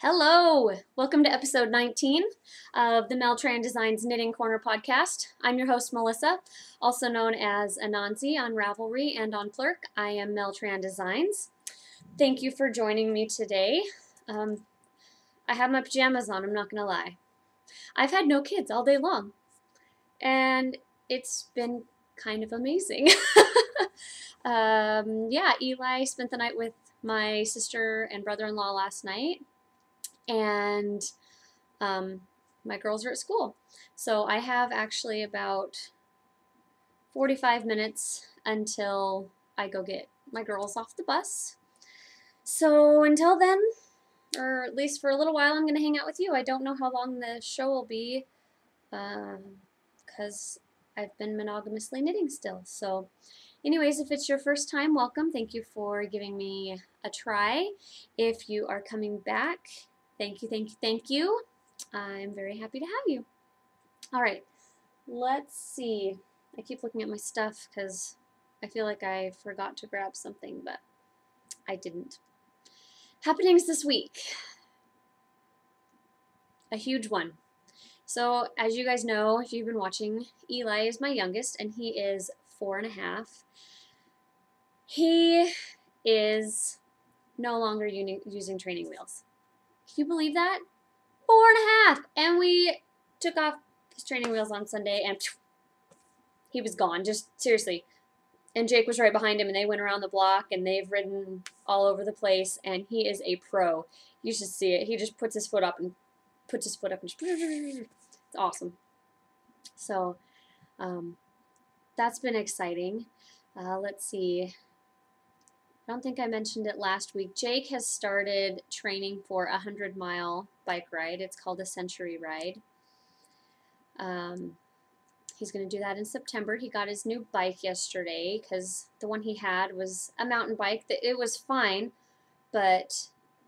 Hello! Welcome to episode 19 of the MelTran Designs Knitting Corner podcast. I'm your host, Melissa, also known as Anansi on Ravelry and on Clerk. I am MelTran Designs. Thank you for joining me today. I have my pajamas on, I'm not going to lie. I've had no kids all day long, and it's been kind of amazing. Yeah, Eli spent the night with my sister and brother-in-law last night. And my girls are at school. So I have actually about 45 minutes until I go get my girls off the bus. So until then, or at least for a little while, I'm going to hang out with you. I don't know how long the show will be because I've been monogamously knitting still. So anyways, if it's your first time, welcome. Thank you for giving me a try. If you are coming back, thank you, thank you, thank you. I'm very happy to have you. All right, let's see. I keep looking at my stuff because I feel like I forgot to grab something, but I didn't. Happenings this week. A huge one. So as you guys know, if you've been watching, Eli is my youngest, and he is 4.5. He is no longer using training wheels. Can you believe that? 4.5, and we took off his training wheels on Sunday, and he was gone. Just seriously. And Jake was right behind him, and they went around the block, and they've ridden all over the place, and he is a pro. You should see it. He just puts his foot up and puts his foot up, and it's awesome. So that's been exciting. Let's see. I don't think I mentioned it last week. Jake has started training for a 100-mile bike ride. It's called a Century Ride. He's going to do that in September. He got his new bike yesterday because the one he had was a mountain bike. It was fine, but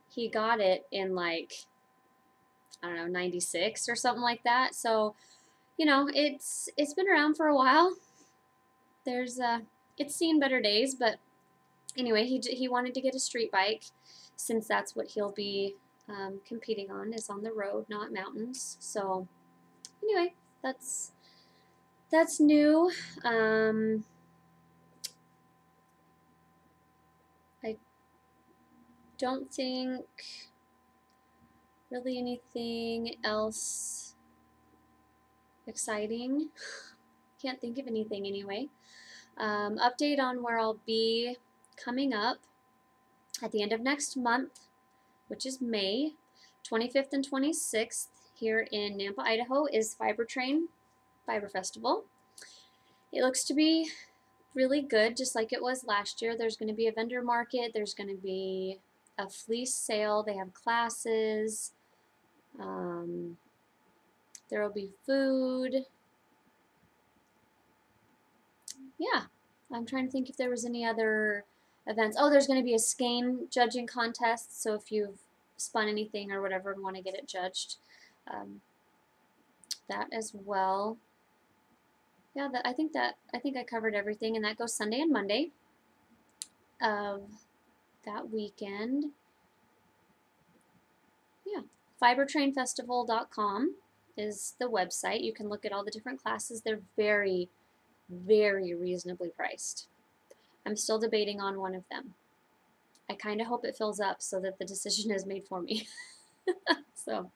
he got it in like, I don't know, 96 or something like that. So, you know, it's been around for a while. It's seen better days, but anyway, he wanted to get a street bike since that's what he'll be competing on, is on the road, not mountains. So anyway, that's new. I don't think really anything else exciting. Can't think of anything anyway. Update on where I'll be coming up at the end of next month, which is May 25th and 26th here in Nymph, Idaho, is Fiber Festival. It looks to be really good, just like it was last year. There's going to be a vendor market. There's going to be a fleece sale. They have classes. There will be food. Yeah, I'm trying to think if there was any other events. Oh, there's going to be a skein judging contest, so if you've spun anything or whatever and want to get it judged, that as well. Yeah, I think I covered everything, and that goes Sunday and Monday of that weekend. Yeah, fibertrainfestival.com is the website. You can look at all the different classes. They're very, very reasonably priced. I'm still debating on one of them. I kind of hope it fills up so that the decision is made for me. So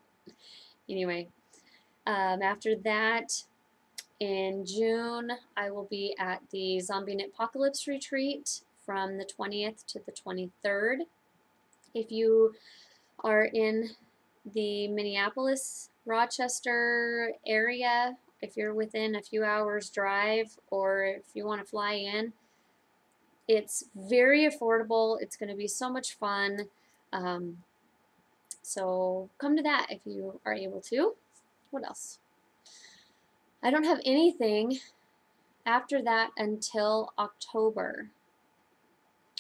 anyway, after that, in June, I will be at the Zombie Knit Apocalypse Retreat from the 20th to the 23rd. If you are in the Minneapolis, Rochester area, if you're within a few hours drive, or if you want to fly in, it's very affordable. It's going to be so much fun. So come to that if you are able to. What else? I don't have anything after that until October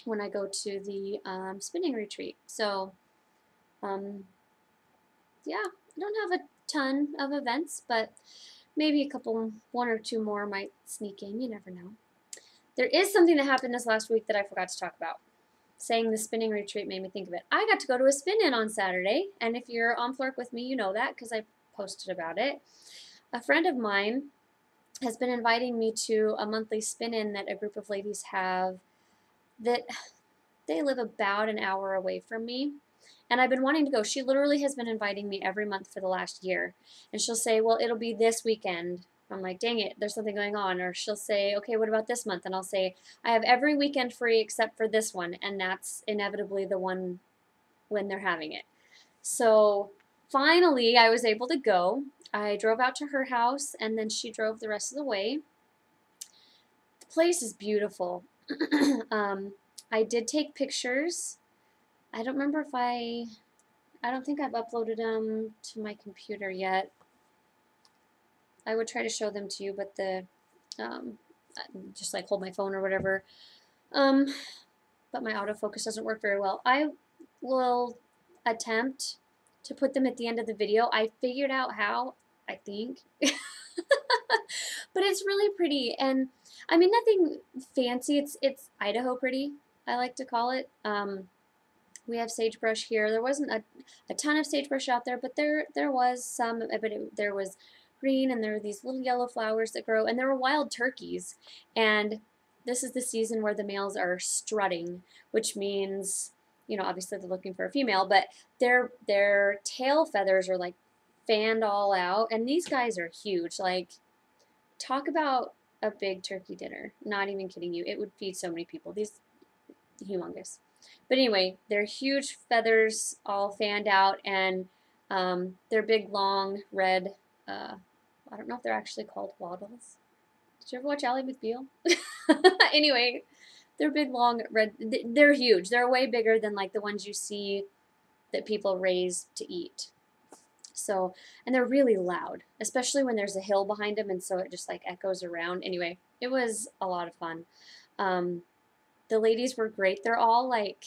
when I go to the spinning retreat. So yeah, I don't have a ton of events, but maybe one or two more might sneak in. You never know. There is something that happened this last week that I forgot to talk about. saying the spinning retreat made me think of it. I got to go to a spin-in on Saturday, and if you're on Flork with me, you know that because I posted about it. A friend of mine has been inviting me to a monthly spin-in that a group of ladies have that they live about an hour away from me. And I've been wanting to go. She literally has been inviting me every month for the last year. And she'll say, well, it'll be this weekend. I'm like, dang it, there's something going on. Or she'll say, okay, what about this month? And I'll say, I have every weekend free except for this one. And that's inevitably the one when they're having it. So finally, I was able to go. I drove out to her house, and then she drove the rest of the way. The place is beautiful. I did take pictures. I don't remember if I don't think I've uploaded them to my computer yet. I would try to show them to you, but just like hold my phone or whatever. But my autofocus doesn't work very well. I will attempt to put them at the end of the video. I figured out how, I think. But it's really pretty, and I mean nothing fancy. It's Idaho pretty, I like to call it. We have sagebrush here. There wasn't a ton of sagebrush out there, but there was some. But there was green, and there were these little yellow flowers that grow, and there were wild turkeys. And this is the season where the males are strutting, which means, you know, obviously they're looking for a female, but their tail feathers are like fanned all out, and these guys are huge. Like, talk about a big turkey dinner. Not even kidding you. It would feed so many people. These humongous. But anyway, they're huge feathers all fanned out, and they're big, long, red, I don't know if they're actually called wattles. Did you ever watch Ally McBeal? Anyway, they're big, long, red, they're huge. They're way bigger than like the ones you see that people raise to eat. So, and they're really loud, especially when there's a hill behind them, and so it just like echoes around. Anyway, it was a lot of fun. The ladies were great. They're all like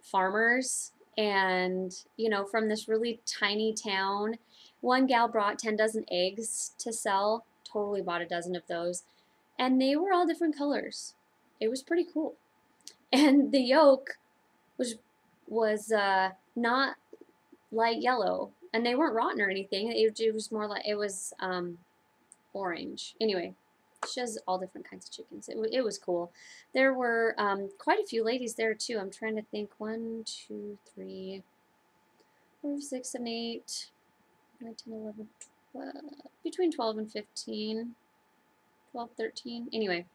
farmers, and you know, from this really tiny town. One gal brought 10 dozen eggs to sell. Totally bought a dozen of those, and they were all different colors. It was pretty cool. And the yolk was not light yellow, and they weren't rotten or anything. It was more like it was orange. Anyway, she has all different kinds of chickens. It was cool. There were quite a few ladies there too. I'm trying to think. 1, 2, 3, 4, 6, 7, 8, 9, 10, 11, 12, between 12 and 15, 12, 13. Anyway,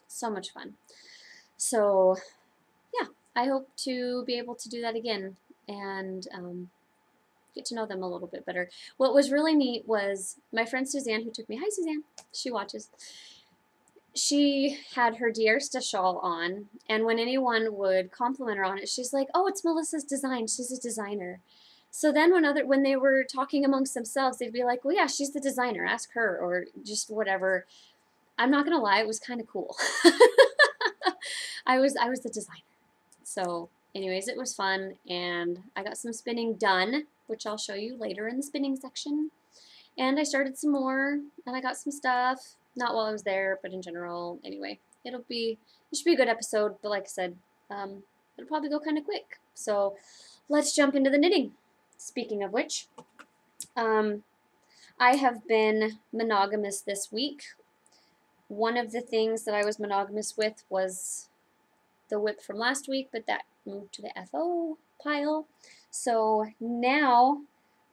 so much fun. So yeah, I hope to be able to do that again and get to know them a little bit better. What was really neat was my friend Suzanne, who took me. Hi, Suzanne. She watches. She had her Diersta shawl on, and when anyone would compliment her on it, she's like, "Oh, it's Melissa's design. She's a designer." So then when they were talking amongst themselves, they'd be like, "Well, yeah, she's the designer. Ask her," or just whatever. I'm not gonna lie, it was kind of cool. I was the designer. So anyways, it was fun, and I got some spinning done, which I'll show you later in the spinning section. And I started some more, and I got some stuff, not while I was there, but in general. Anyway, it should be a good episode, but like I said, it'll probably go kind of quick. So let's jump into the knitting. Speaking of which, I have been monogamous this week. One of the things that I was monogamous with was the whip from last week, but that moved to the FO pile. So now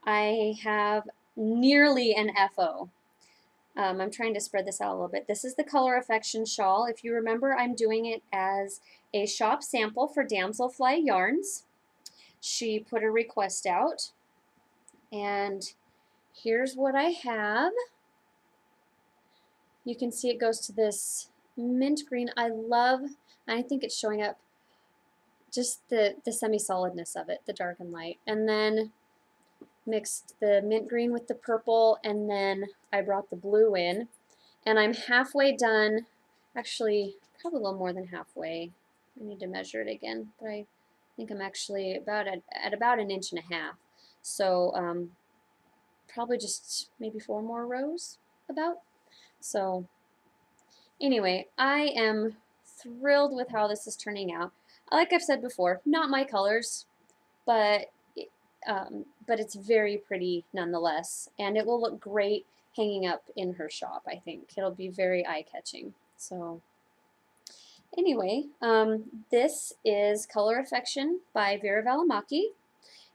I have nearly an FO. I'm trying to spread this out a little bit. This is the Color Affection shawl. If you remember, I'm doing it as a shop sample for Damselfly Yarns. She put a request out, and here's what I have. You can see it goes to this mint green. I think it's showing up just the semi-solidness of it, the dark and light. And then mixed the mint green with the purple, and then I brought the blue in. And I'm halfway done, actually probably a little more than halfway. I need to measure it again, but I think I'm actually at about 1.5 inches. So probably just maybe 4 more rows about. So anyway, I am thrilled with how this is turning out. like I've said before, not my colors, but but it's very pretty nonetheless, and it will look great hanging up in her shop. I think it'll be very eye-catching. So anyway, this is Color Affection by Vera Valimaki,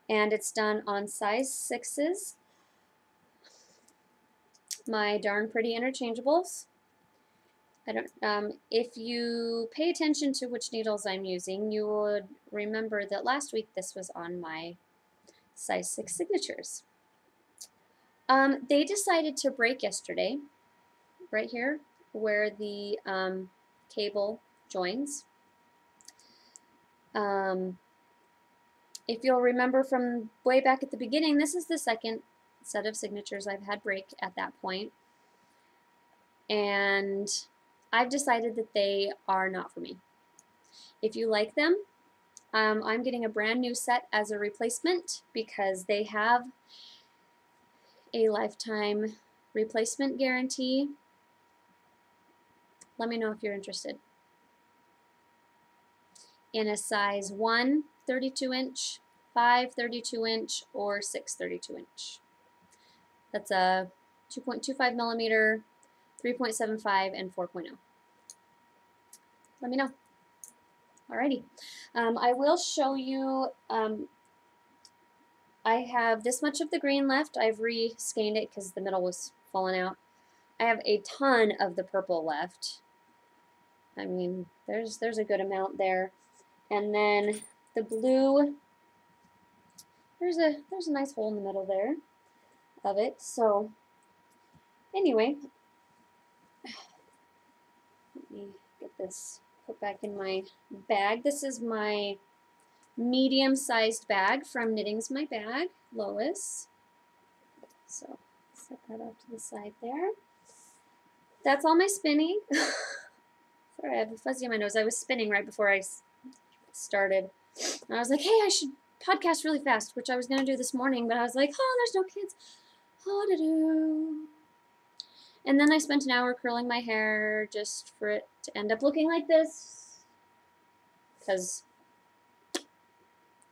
and it's done on size 6s. My Darn Pretty interchangeables. I don't. If you pay attention to which needles I'm using, you would remember that last week this was on my size 6 signatures. They decided to break yesterday, right here, where the cable joins. If you'll remember from way back at the beginning, this is the second set of signatures I've had break at that point. And I've decided that they are not for me. If you like them, I'm getting a brand new set as a replacement because they have a lifetime replacement guarantee. Let me know if you're interested. In a size 1 32-inch, 5 32-inch, or 6 32-inch. That's a 2.25 millimeter, 3.75, and 4.0. Let me know. Alrighty. I will show you, I have this much of the green left. I've re-skeined it because the middle was falling out. I have a ton of the purple left. I mean, there's a good amount there. And then the blue, there's a nice hole in the middle there of it. So anyway, let me get this put back in my bag. This is my medium-sized bag from Knitting's My Bag, Lois. So set that off to the side there. That's all my spinning. Sorry, I have a fuzzy on my nose. I was spinning right before I started. And I was like, hey, I should podcast really fast, which I was going to do this morning, but I was like, oh, there's no kids. Oh, to do. And then I spent an hour curling my hair just for it to end up looking like this. Because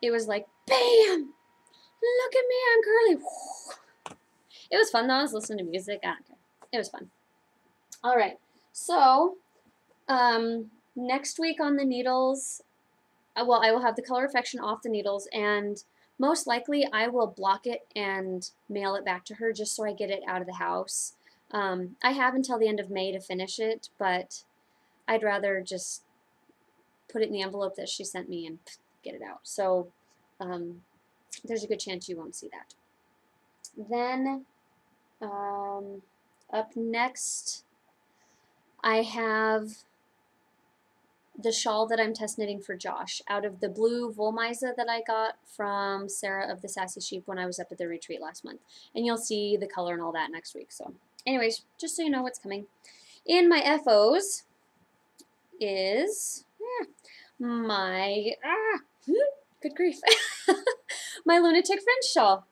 it was like, bam! Look at me, I'm curly. It was fun though. I was listening to music. I don't care. It was fun. All right. So, next week on the needles, well, I will have the Color Affection off the needles, and most likely I will block it and mail it back to her just so I get it out of the house. I have until the end of May to finish it, but I'd rather just put it in the envelope that she sent me and get it out. So there's a good chance you won't see that. Then up next, I have the shawl that I'm test knitting for Josh out of the blue Volmisa that I got from Sarah of the Sassy Sheep when I was up at the retreat last month. And you'll see the color and all that next week. So anyways, just so you know what's coming. In my FOs is my, good grief, my Lunatic French shawl.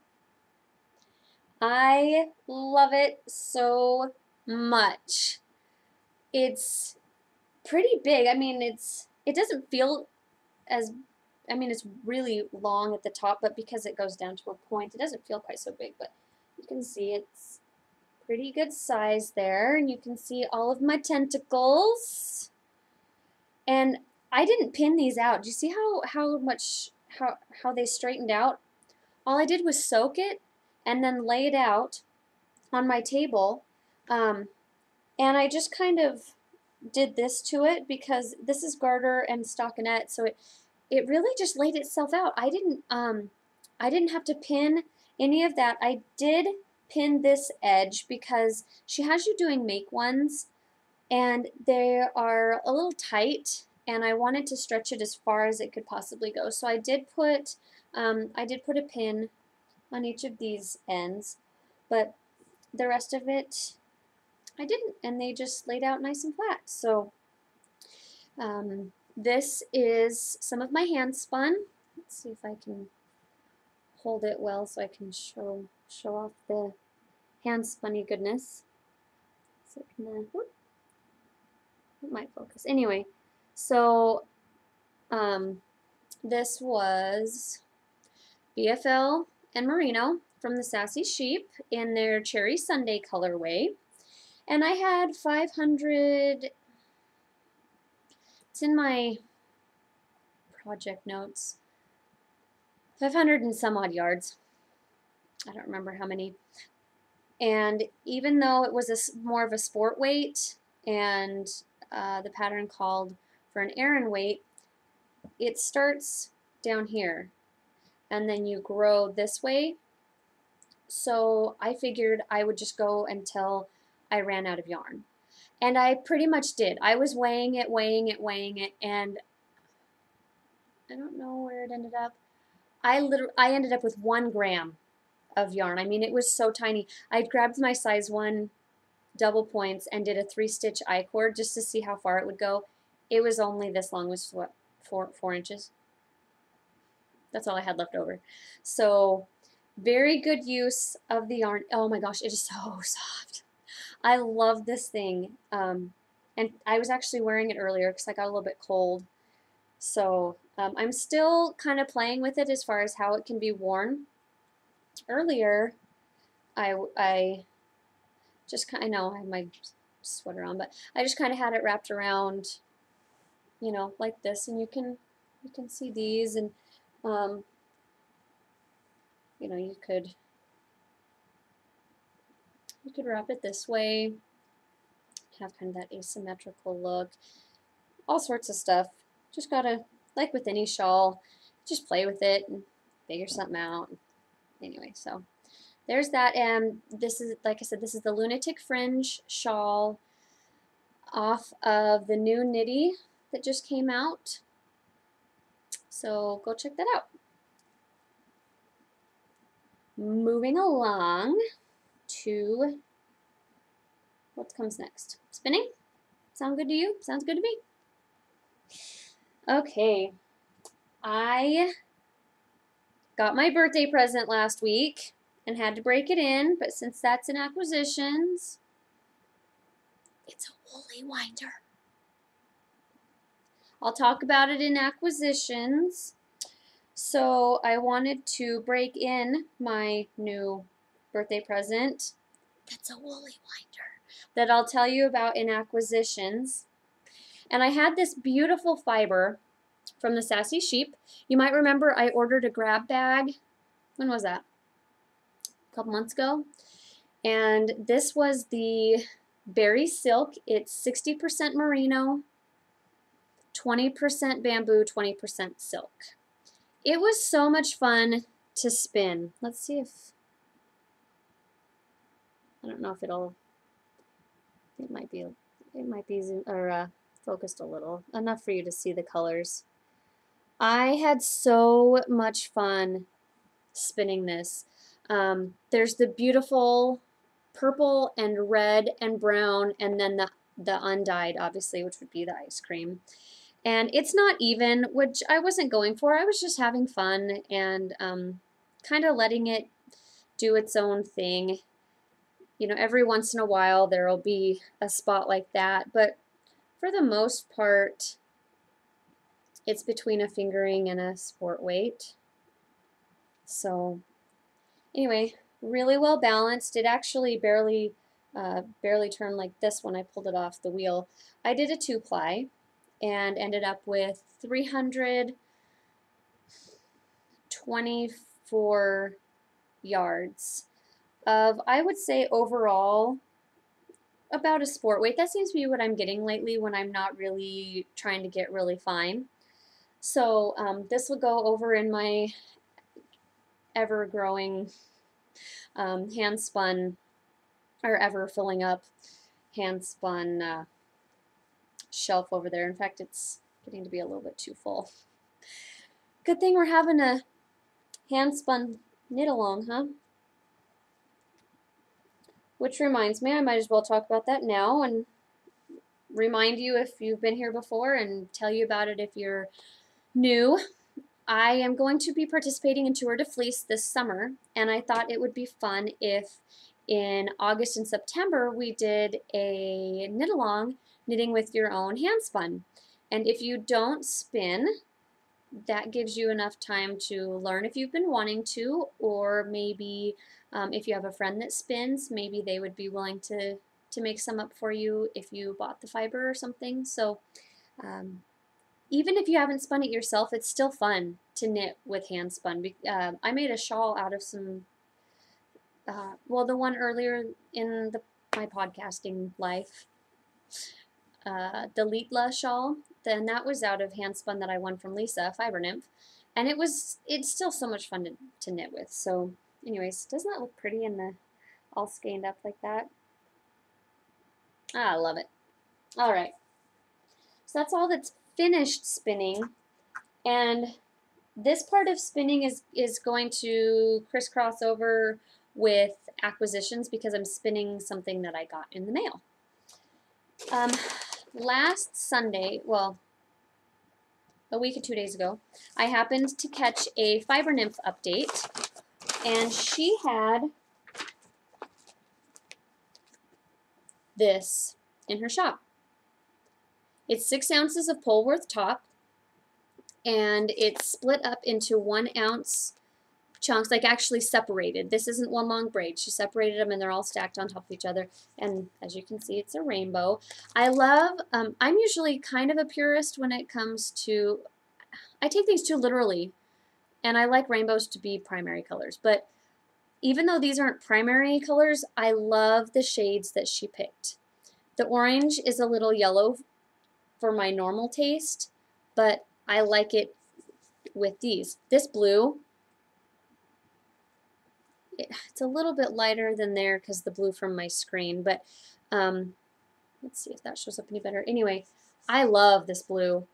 I love it so much. It's pretty big. I mean, it doesn't feel as, I mean, it's really long at the top, but because it goes down to a point, it doesn't feel quite so big, but you can see it's pretty good size there, and you can see all of my tentacles. And I didn't pin these out. Do you see how they straightened out? All I did was soak it and then lay it out on my table, and I just kind of did this to it because this is garter and stockinette, so it really just laid itself out. I didn't have to pin any of that. I did pin this edge because she has you doing make ones and they are a little tight, and I wanted to stretch it as far as it could possibly go. So I did put a pin on each of these ends, but the rest of it I didn't, and they just laid out nice and flat. So this is some of my hand spun. Let's see if I can hold it well so I can show off the hand spunny goodness. So it might focus. Anyway, so This was BFL and Merino from the Sassy Sheep in their Cherry Sundae colorway. And I had 500, it's in my project notes, 500 and some odd yards. I don't remember how many. And even though it was more of a sport weight and the pattern called for an Aran weight, it starts down here and then you grow this way. So I figured I would just go until I ran out of yarn. And I pretty much did. I was weighing it, and I don't know where it ended up. I ended up with 1 gram of yarn. I mean, it was so tiny. I grabbed my size 1 double points and did a 3-stitch I-cord just to see how far it would go. It was only this long, was what, 4 inches? That's all I had left over. So very good use of the yarn. Oh my gosh, it is so soft. I love this thing. And I was actually wearing it earlier because I got a little bit cold. So I'm still kind of playing with it as far as how it can be worn. Earlier, I just kind of, I know I have my sweater on, but I just kind of had it wrapped around, you know, like this, and you can see these, and you know, you could wrap it this way, have kind of that asymmetrical look, all sorts of stuff. Just gotta, like with any shawl, just play with it and figure something out. Anyway, so there's that, and this is, like I said, this is the Lunatic Fringe shawl off of the new Knitty that just came out. So go check that out. Moving along to what comes next. Spinning? Sound good to you? Sounds good to me. Okay, I got my birthday present last week and had to break it in, but since that's in acquisitions, it's a woolly winder. I'll talk about it in acquisitions. So I wanted to break in my new birthday present. That's a woolly winder that I'll tell you about in acquisitions. And I had this beautiful fiber from the Sassy Sheep. You might remember I ordered a grab bag. When was that? A couple months ago. And this was the berry silk. It's 60% merino, 20% bamboo, 20% silk. It was so much fun to spin. Let's see if, I don't know if it'll, it might be zoom, or focused a little, enough for you to see the colors. I had so much fun spinning this. There's the beautiful purple and red and brown, and then the undyed, obviously, which would be the ice cream. And it's not even, which I wasn't going for. I was just having fun and kind of letting it do its own thing. You know, every once in a while there will be a spot like that, but for the most part, it's between a fingering and a sport weight. So anyway, really well balanced. It actually barely turned like this when I pulled it off the wheel. I did a 2-ply and ended up with 324 yards of, I would say overall, about a sport weight. That seems to be what I'm getting lately when I'm not really trying to get really fine. So this will go over in my ever-growing hand-spun, or ever-filling up hand-spun shelf over there. In fact, it's getting to be a little bit too full. Good thing we're having a hand-spun knit-along, huh? Which reminds me, I might as well talk about that now and remind you if you've been here before and tell you about it if you're new. I am going to be participating in Tour de Fleece this summer, and I thought it would be fun if in August and September we did a knit-along, knitting with your own hand spun. And if you don't spin, that gives you enough time to learn if you've been wanting to, or maybe if you have a friend that spins, maybe they would be willing to make some up for you if you bought the fiber or something. So even if you haven't spun it yourself, it's still fun to knit with hand spun. I made a shawl out of some, well, the one earlier in my podcasting life, the Litla shawl, then that was out of hand spun that I won from Lisa, Fiber Nymph, and it's still so much fun to knit with. So anyways, doesn't that look pretty in the all skeined up like that? I love it. All right, so that's all that's finished spinning, and this part of spinning is going to crisscross over with acquisitions because I'm spinning something that I got in the mail. Last Sunday, well, a week or 2 days ago, I happened to catch a Fiber Nymph update, and she had this in her shop. It's 6 ounces of Polworth top, and it's split up into 1 ounce chunks, like actually separated. This isn't one long braid. She separated them and they're all stacked on top of each other. And as you can see, it's a rainbow. I love, I'm usually kind of a purist when it comes to, I take things too literally, and I like rainbows to be primary colors. But even though these aren't primary colors, I love the shades that she picked. The orange is a little yellow for my normal taste, but I like it with these. This blue, it's a little bit lighter than there because the blue from my screen, but let's see if that shows up any better. Anyway, I love this blue.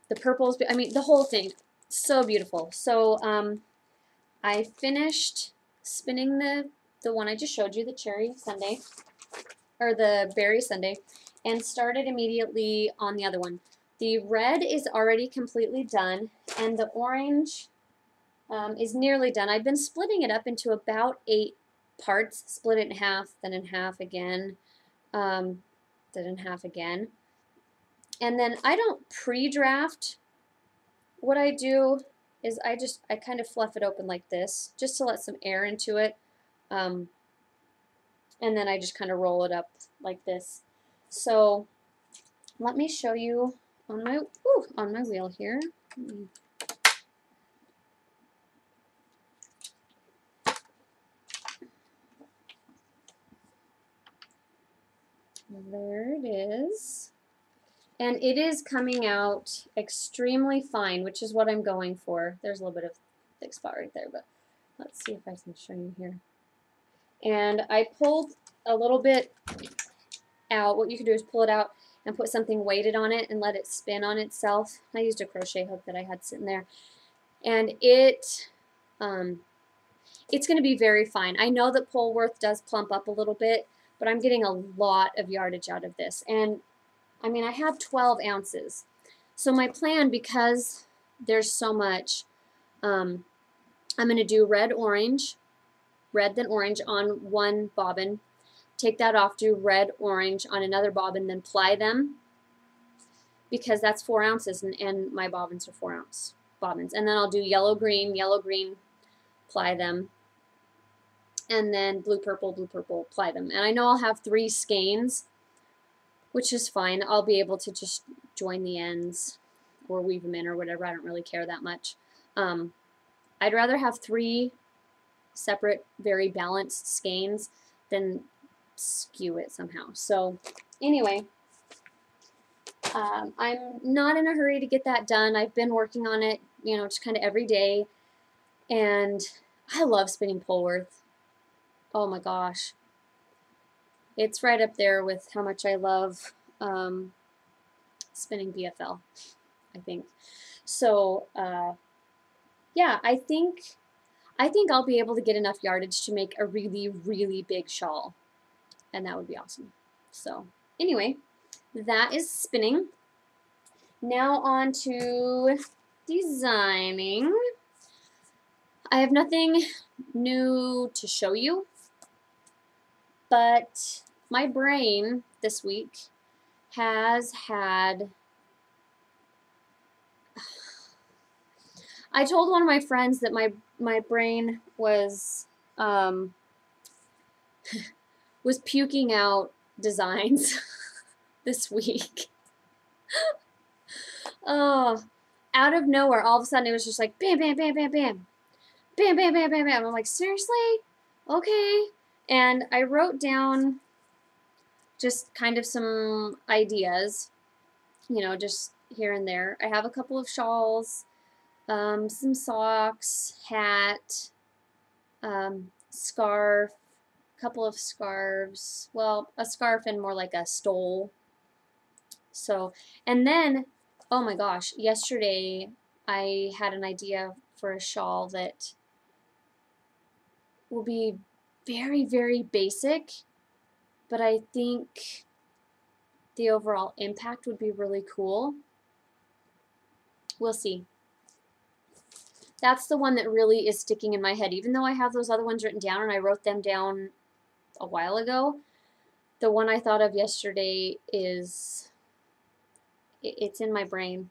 The purples, I mean, the whole thing, so beautiful. So I finished spinning the one I just showed you, the cherry sundae, or the berry sundae, and started immediately on the other one. The red is already completely done, and the orange is nearly done. I've been splitting it up into about 8 parts, split it in half, then in half again, then in half again. And then I don't pre-draft. What I do is I kind of fluff it open like this, just to let some air into it. And then I just kind of roll it up like this. So let me show you on my wheel here. There it is. And it is coming out extremely fine, which is what I'm going for. There's a little bit of thick spot right there, but let's see if I can show you here. And I pulled a little bit out. What you can do is pull it out and put something weighted on it and let it spin on itself. I used a crochet hook that I had sitting there. And it's going to be very fine. I know that Polworth does plump up a little bit, but I'm getting a lot of yardage out of this. And I mean, I have 12 ounces. So my plan, because there's so much, I'm going to do red then orange on one bobbin, take that off, do red, orange on another bobbin, then ply them, because that's 4 ounces, and my bobbins are 4 ounce bobbins. And then I'll do yellow, green, ply them, and then blue, purple, ply them. And I know I'll have 3 skeins, which is fine. I'll be able to just join the ends or weave them in or whatever. I don't really care that much. I'd rather have 3 separate, very balanced skeins than skew it somehow. So anyway, I'm not in a hurry to get that done. I've been working on it, you know, just kind of every day. And I love spinning Polworth. Oh my gosh. It's right up there with how much I love spinning BFL, I think. So yeah, I think I'll be able to get enough yardage to make a really, really big shawl, and that would be awesome. So anyway, that is spinning. Now on to designing. I have nothing new to show you, but my brain this week has had, I told one of my friends that my brain was was puking out designs this week. Oh, out of nowhere, all of a sudden it was just like bam, bam, bam, bam, bam, bam, bam, bam, bam, bam. I'm like, seriously? Okay. And I wrote down just kind of some ideas, you know, just here and there. I have a couple of shawls, some socks, hat, scarf, couple of scarves. Well, a scarf and more like a stole. So, and then, oh my gosh, yesterday I had an idea for a shawl that will be very, very basic, but I think the overall impact would be really cool. We'll see. That's the one that really is sticking in my head. Even though I have those other ones written down and I wrote them down a while ago, the one I thought of yesterday is, it's in my brain.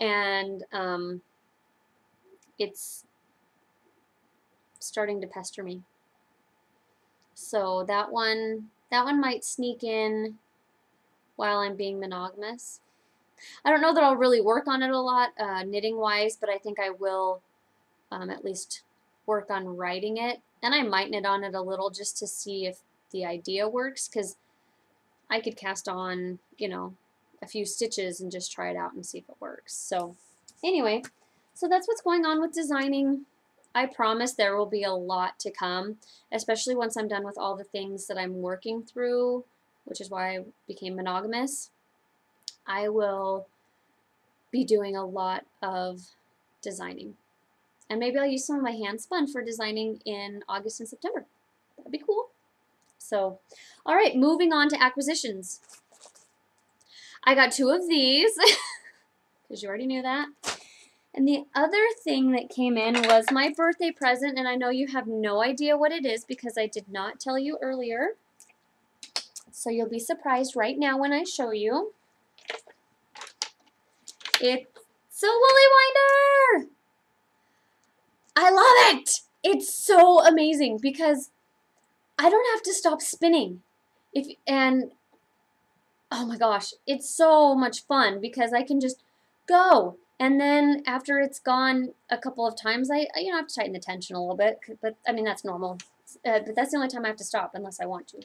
And it's starting to pester me. So that one might sneak in while I'm being monogamous. I don't know that I'll really work on it a lot knitting wise, but I think I will at least work on writing it. And I might knit on it a little just to see if the idea works, because I could cast on, you know, a few stitches and just try it out and see if it works. So anyway, so that's what's going on with designing. I promise there will be a lot to come, especially once I'm done with all the things that I'm working through, which is why I became monogamous. I will be doing a lot of designing. And maybe I'll use some of my hand spun for designing in August and September. That'd be cool. So, all right, moving on to acquisitions. I got 2 of these, because you already knew that. And the other thing that came in was my birthday present, and I know you have no idea what it is because I did not tell you earlier. So you'll be surprised right now when I show you. It's a woolly winder! I love it! It's so amazing because I don't have to stop spinning. Oh my gosh, it's so much fun because I can just go. And then after it's gone a couple of times, I have to tighten the tension a little bit, but I mean, that's normal. But that's the only time I have to stop unless I want to.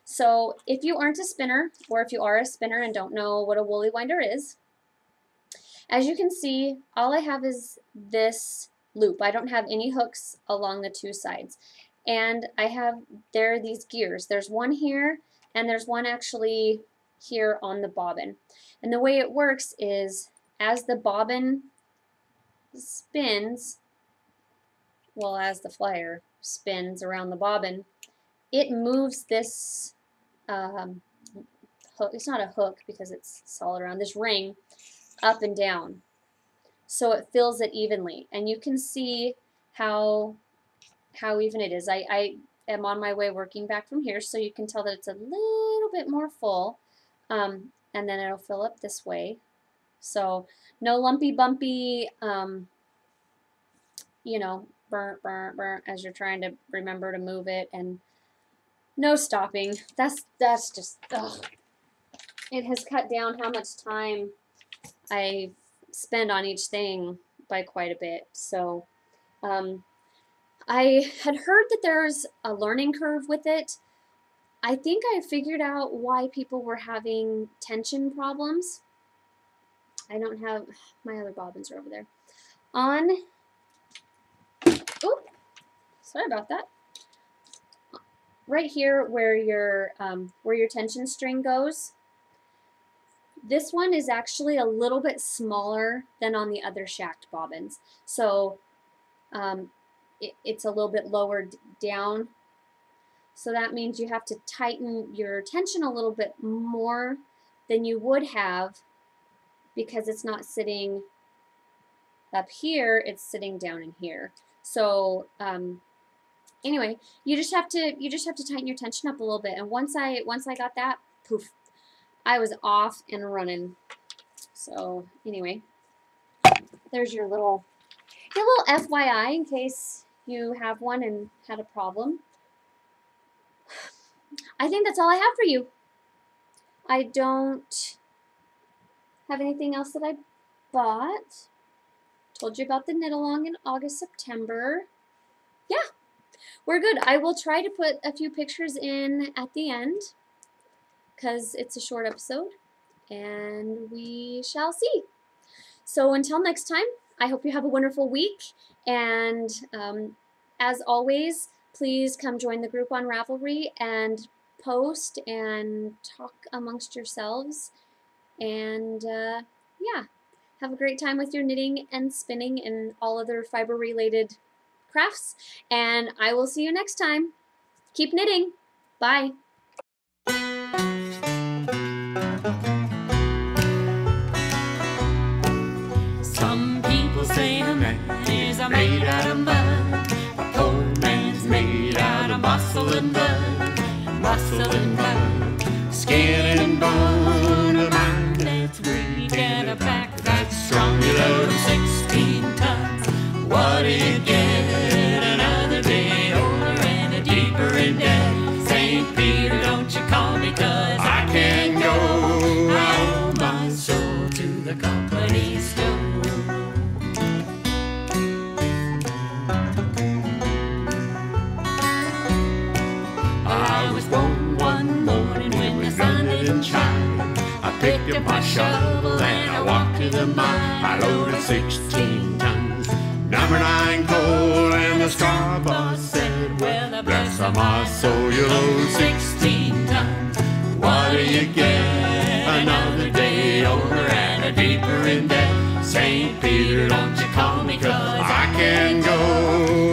So if you aren't a spinner, or if you are a spinner and don't know what a woolly winder is, as you can see, all I have is this loop. I don't have any hooks along the 2 sides. And there are these gears. There's one here, and there's one actually here on the bobbin. And the way it works is, as the bobbin spins, well, as the flyer spins around the bobbin, it moves this hook. It's not a hook because it's solid around this ring up and down, so it fills it evenly. And you can see how even it is. I am on my way working back from here, so you can tell that it's a little bit more full, and then it'll fill up this way. So no lumpy bumpy, you know, burnt as you're trying to remember to move it, and no stopping. That's just, ugh. It has cut down how much time I spend on each thing by quite a bit. So I had heard that there's a learning curve with it. I think I figured out why people were having tension problems. I don't have, my other bobbins are over there. Oop, sorry about that. Right here where your tension string goes, this one is actually a little bit smaller than on the other shacked bobbins. So it's a little bit lower down. So that means you have to tighten your tension a little bit more than you would have, because it's not sitting up here, it's sitting down in here. So anyway, you just have to tighten your tension up a little bit. And once I got that, poof, I was off and running. So anyway, there's your little FYI in case you have one and had a problem. I think that's all I have for you. I don't have anything else that I bought. Told you about the knit along in August, September. Yeah, we're good. I will try to put a few pictures in at the end because it's a short episode and we shall see. So until next time, I hope you have a wonderful week, and as always, please come join the group on Ravelry and post and talk amongst yourselves, and yeah, have a great time with your knitting and spinning and all other fiber related crafts, and I will see you next time. Keep knitting. Bye. Some people say a man is made out of mud, a poor man's made out of muscle and blood, skin and bone, a mind that's weak and a back that's strong. You load 16 tons, what do you get? Another day older and a deeper in debt. St. Peter, don't you call me, 'cause I can't go. I owe my soul to the company store. I was born one morning when the sun didn't shine. I picked up my shovel and I walked to the mine. I loaded 16 tons, number 9 coal, and the straw boss said, well, bless my soul, you load 16 tons. What do you get? Another day older and a deeper in debt. St. Peter, don't you call me, 'cause I can't go.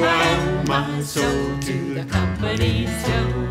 I owe my soul to the company store.